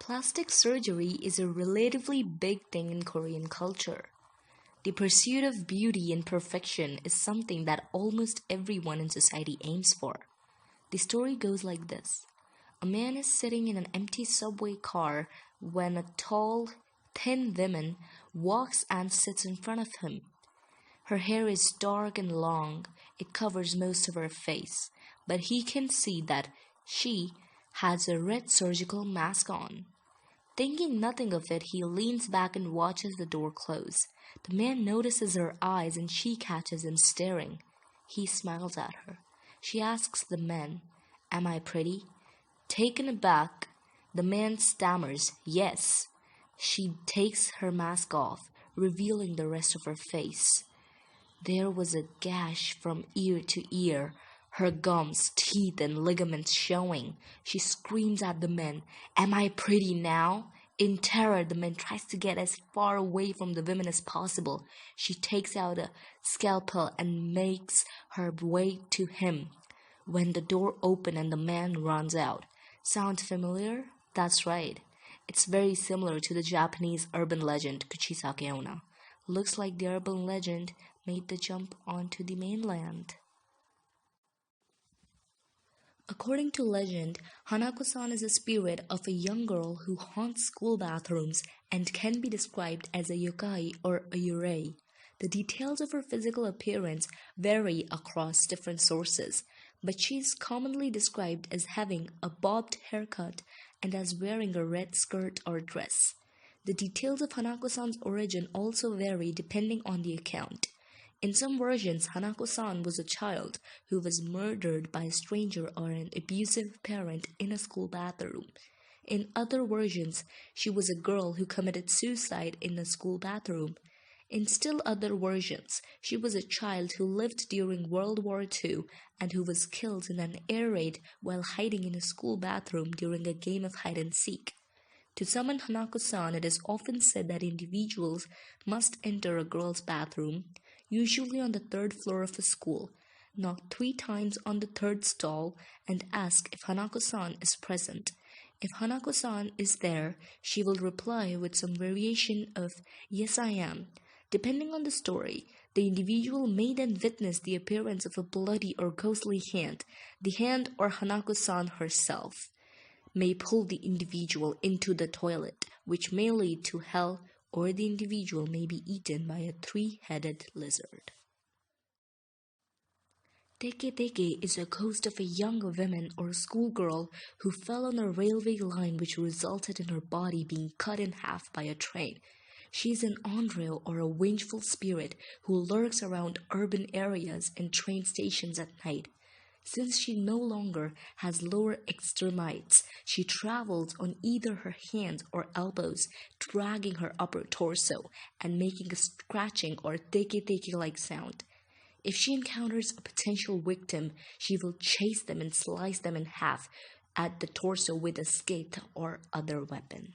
Plastic surgery is a relatively big thing in Korean culture. The pursuit of beauty and perfection is something that almost everyone in society aims for. The story goes like this. A man is sitting in an empty subway car when a tall, thin woman walks and sits in front of him. Her hair is dark and long, it covers most of her face, but he can see that she has a red surgical mask on. Thinking nothing of it, he leans back and watches the door close. The man notices her eyes and she catches him staring. He smiles at her. She asks the man, "Am I pretty?" Taken aback, the man stammers, "Yes." She takes her mask off, revealing the rest of her face. There was a gash from ear to ear, her gums, teeth, and ligaments showing. She screams at the man, "Am I pretty now?" In terror, the man tries to get as far away from the woman as possible. She takes out a scalpel and makes her way to him. When the door opens and the man runs out. Sound familiar? That's right. It's very similar to the Japanese urban legend Kuchisake Onna. Looks like the urban legend made the jump onto the mainland. According to legend, Hanako-san is a spirit of a young girl who haunts school bathrooms and can be described as a yokai or a yurei. The details of her physical appearance vary across different sources, but she is commonly described as having a bobbed haircut and as wearing a red skirt or dress. The details of Hanako-san's origin also vary depending on the account. In some versions, Hanako-san was a child who was murdered by a stranger or an abusive parent in a school bathroom. In other versions, she was a girl who committed suicide in a school bathroom. In still other versions, she was a child who lived during World War II and who was killed in an air raid while hiding in a school bathroom during a game of hide and seek. To summon Hanako-san, it is often said that individuals must enter a girl's bathroom, usually on the third floor of a school, knock 3 times on the third stall, and ask if Hanako-san is present. If Hanako-san is there, she will reply with some variation of "Yes, I am." Depending on the story, the individual may then witness the appearance of a bloody or ghostly hand. The hand or Hanako-san herself may pull the individual into the toilet, which may lead to hell, or the individual may be eaten by a 3-headed lizard. Teke Teke is a ghost of a young woman or schoolgirl who fell on a railway line which resulted in her body being cut in half by a train. She is an onryo or a vengeful spirit who lurks around urban areas and train stations at night. Since she no longer has lower extremities, she travels on either her hands or elbows, dragging her upper torso and making a scratching or teke-teke-like sound. If she encounters a potential victim, she will chase them and slice them in half at the torso with a skate or other weapon.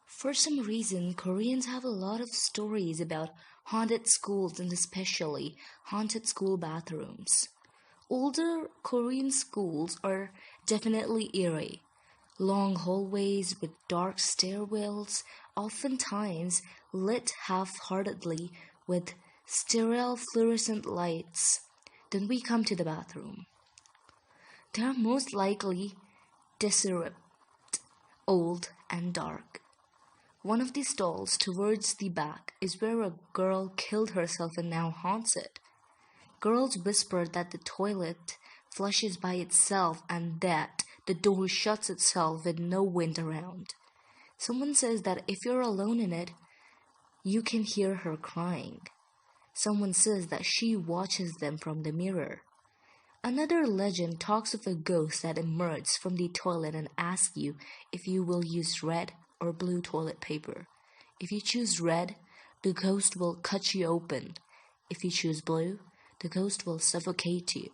For some reason, Koreans have a lot of stories about haunted schools and especially haunted school bathrooms. Older Korean schools are definitely eerie. Long hallways with dark stairwells, oftentimes lit half-heartedly with sterile fluorescent lights. Then we come to the bathroom. They are most likely disrepute, old, and dark. One of the stalls towards the back is where a girl killed herself and now haunts it. Girls whisper that the toilet flushes by itself and that the door shuts itself with no wind around. Someone says that if you're alone in it, you can hear her crying. Someone says that she watches them from the mirror. Another legend talks of a ghost that emerges from the toilet and asks you if you will use red or blue toilet paper. If you choose red, the ghost will cut you open. If you choose blue, the ghost will suffocate you.